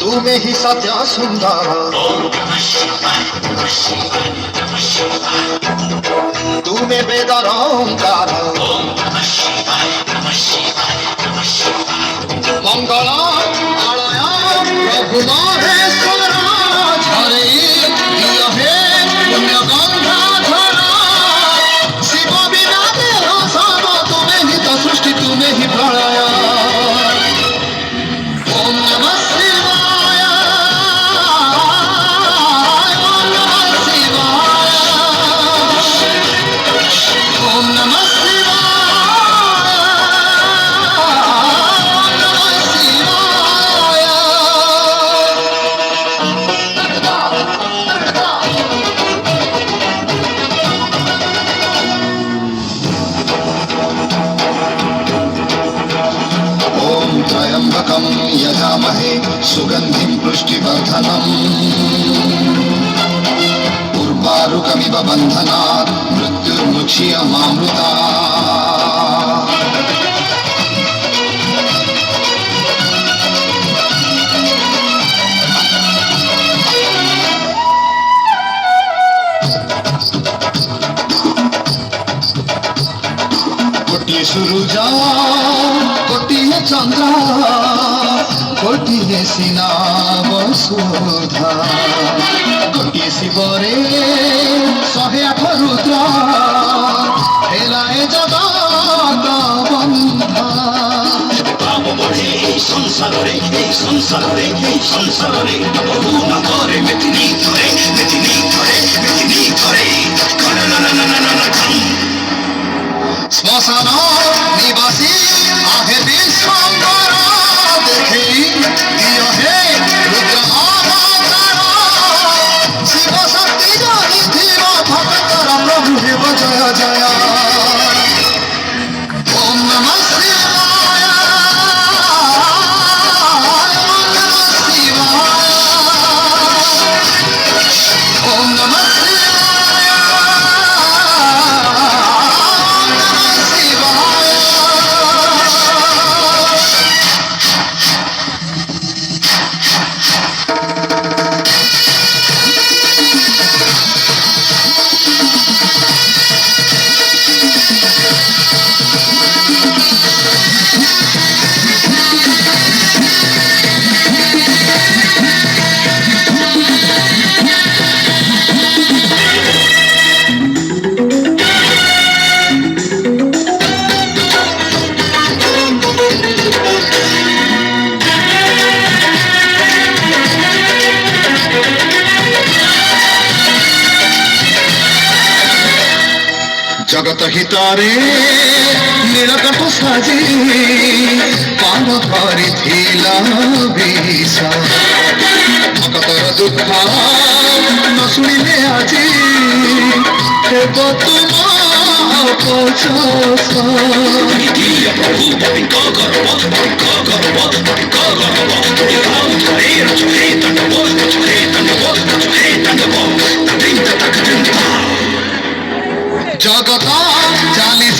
तुम्हें ही सत्य सुंदर तुम्हें वेदर ओंकार मंगल आलय प्रभु महेश्वर झरे दिय हे पुण्य गंगाधर शिव बिना देह सब तुम्हें ही तो सृष्टि तुम्हें ही प्रलय ओम नमः शिवाय ओम नमः शिवाय ओम नमः त्र्यंबकं यजामहे सुगंधिं पुष्टिवर्धनम् उर्वारुकमिव बन्धनात् मृत्युर्मुच्यमामृतात् कोटिये सूरज कोटिये चंद्र कोटिये सीना वसुधा कोटिये शिवरे 108 रुद्र हेलाए जगत बंधा संसारे श्मशान निवासी आहे विश्वंकर देखे दिय हे रुद्र अवतार शिव शक्ति जनि धीर भक्तर प्रभु हेब जय जय ओम नमः शिवाय ओम नमः शिवाय ओम नमः जगत हितारे नीलकंठ साजी पान करिथिला विष भक्तर दुख न शुणिले आजी हेब तुम अपचस जगत चाली